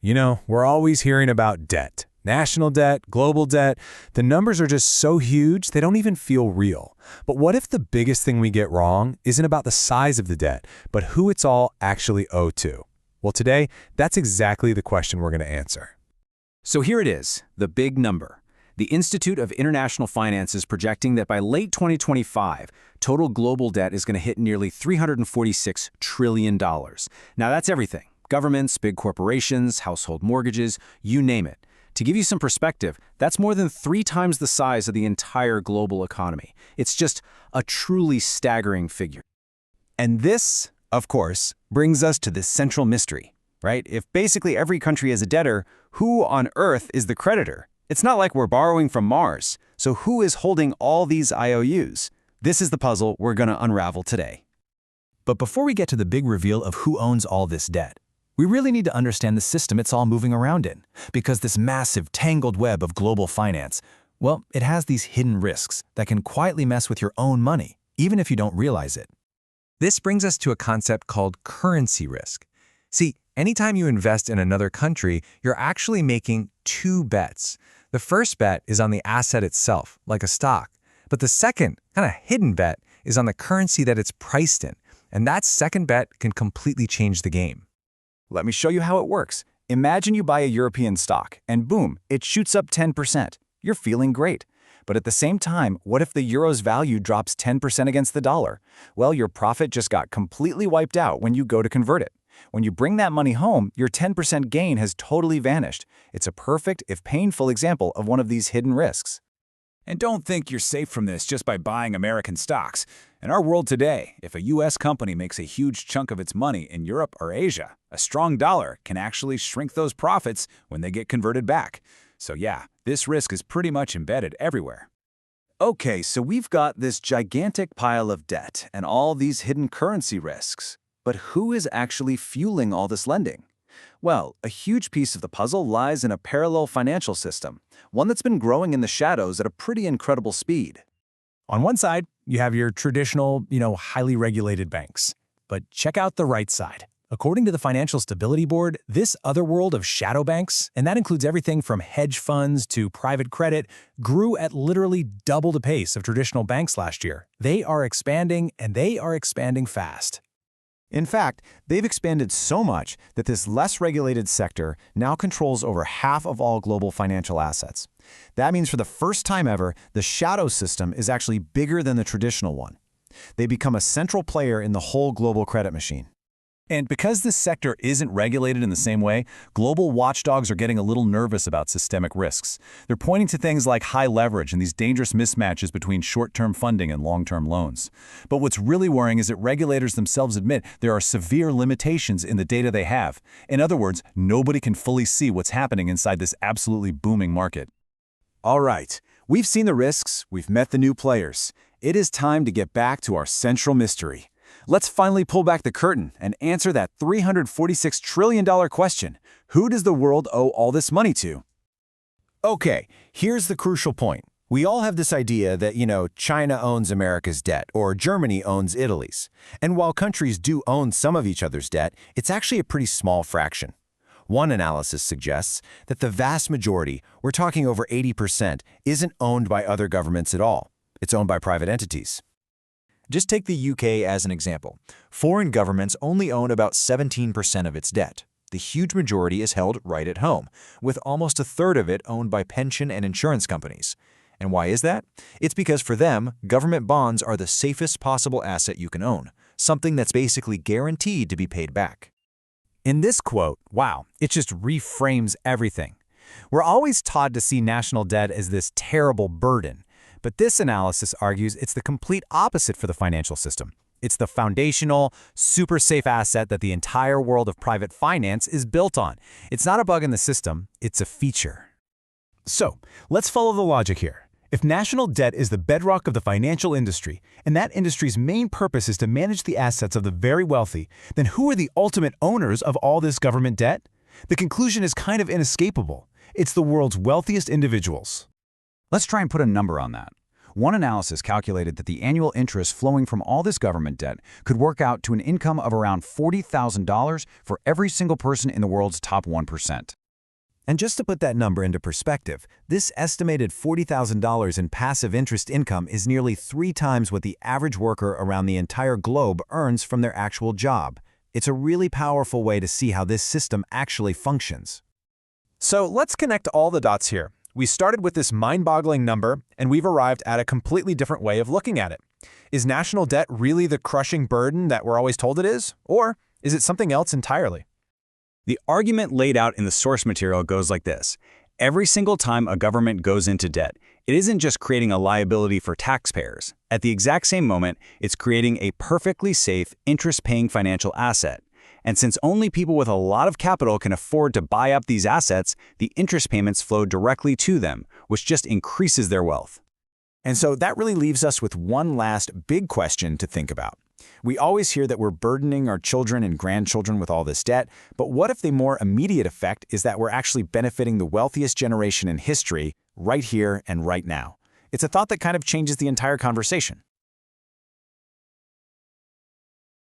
We're always hearing about debt. National debt, global debt. The numbers are just so huge, they don't even feel real. But what if the biggest thing we get wrong isn't about the size of the debt, but who it's all actually owed to? Well, today, that's exactly the question we're going to answer. So here it is, the big number. The Institute of International Finance is projecting that by late 2025, total global debt is going to hit nearly $346 trillion. Now that's everything. Governments, big corporations, household mortgages, you name it. To give you some perspective, that's more than 3 times the size of the entire global economy. It's just a truly staggering figure. And this, of course, brings us to this central mystery, right? If basically every country is a debtor, who on earth is the creditor? It's not like we're borrowing from Mars. So who is holding all these IOUs? This is the puzzle we're going to unravel today. But before we get to the big reveal of who owns all this debt, we really need to understand the system it's all moving around in, because this massive, tangled web of global finance, well, it has these hidden risks that can quietly mess with your own money, even if you don't realize it. This brings us to a concept called currency risk. See, anytime you invest in another country, you're actually making 2 bets. The first bet is on the asset itself, like a stock. But the second, kind of hidden bet, is on the currency that it's priced in. And that second bet can completely change the game. Let me show you how it works. Imagine you buy a European stock, and boom, it shoots up 10%. You're feeling great. But at the same time, what if the euro's value drops 10% against the dollar? Well, your profit just got completely wiped out when you go to convert it. When you bring that money home, your 10% gain has totally vanished. It's a perfect, if painful, example of one of these hidden risks. And don't think you're safe from this just by buying American stocks. In our world today, if a U.S. company makes a huge chunk of its money in Europe or Asia, a strong dollar can actually shrink those profits when they get converted back. So yeah, this risk is pretty much embedded everywhere. Okay, so we've got this gigantic pile of debt and all these hidden currency risks. But who is actually fueling all this lending? Well, a huge piece of the puzzle lies in a parallel financial system, one that's been growing in the shadows at a pretty incredible speed. On one side, you have your traditional, highly regulated banks. But check out the right side. According to the Financial Stability Board, this other world of shadow banks, and that includes everything from hedge funds to private credit, grew at literally double the pace of traditional banks last year. They are expanding, and they are expanding fast. In fact, they've expanded so much that this less regulated sector now controls over half of all global financial assets. That means for the first time ever, the shadow system is actually bigger than the traditional one. They become a central player in the whole global credit machine. And because this sector isn't regulated in the same way, global watchdogs are getting a little nervous about systemic risks. They're pointing to things like high leverage and these dangerous mismatches between short-term funding and long-term loans. But what's really worrying is that regulators themselves admit there are severe limitations in the data they have. In other words, nobody can fully see what's happening inside this absolutely booming market. All right, we've seen the risks, we've met the new players. It is time to get back to our central mystery. Let's finally pull back the curtain and answer that $346 trillion question. Who does the world owe all this money to? Okay, here's the crucial point. We all have this idea that, China owns America's debt or Germany owns Italy's. And while countries do own some of each other's debt, it's actually a pretty small fraction. One analysis suggests that the vast majority, we're talking over 80%, isn't owned by other governments at all. It's owned by private entities. Just take the UK as an example. Foreign governments only own about 17% of its debt. The huge majority is held right at home, with almost a third of it owned by pension and insurance companies. And why is that? It's because for them, government bonds are the safest possible asset you can own, something that's basically guaranteed to be paid back. In this quote, wow, it just reframes everything. We're always taught to see national debt as this terrible burden. But this analysis argues it's the complete opposite for the financial system. It's the foundational, super safe asset that the entire world of private finance is built on. It's not a bug in the system, it's a feature. So, let's follow the logic here. If national debt is the bedrock of the financial industry, and that industry's main purpose is to manage the assets of the very wealthy, then who are the ultimate owners of all this government debt? The conclusion is kind of inescapable. It's the world's wealthiest individuals. Let's try and put a number on that. One analysis calculated that the annual interest flowing from all this government debt could work out to an income of around $40,000 for every single person in the world's top 1%. And just to put that number into perspective, this estimated $40,000 in passive interest income is nearly 3 times what the average worker around the entire globe earns from their actual job. It's a really powerful way to see how this system actually functions. So let's connect all the dots here. We started with this mind-boggling number, and we've arrived at a completely different way of looking at it. Is national debt really the crushing burden that we're always told it is? Or is it something else entirely? The argument laid out in the source material goes like this. Every single time a government goes into debt, it isn't just creating a liability for taxpayers. At the exact same moment, it's creating a perfectly safe, interest-paying financial asset. And since only people with a lot of capital can afford to buy up these assets, the interest payments flow directly to them, which just increases their wealth. And so that really leaves us with one last big question to think about. We always hear that we're burdening our children and grandchildren with all this debt, but what if the more immediate effect is that we're actually benefiting the wealthiest generation in history right here and right now? It's a thought that kind of changes the entire conversation.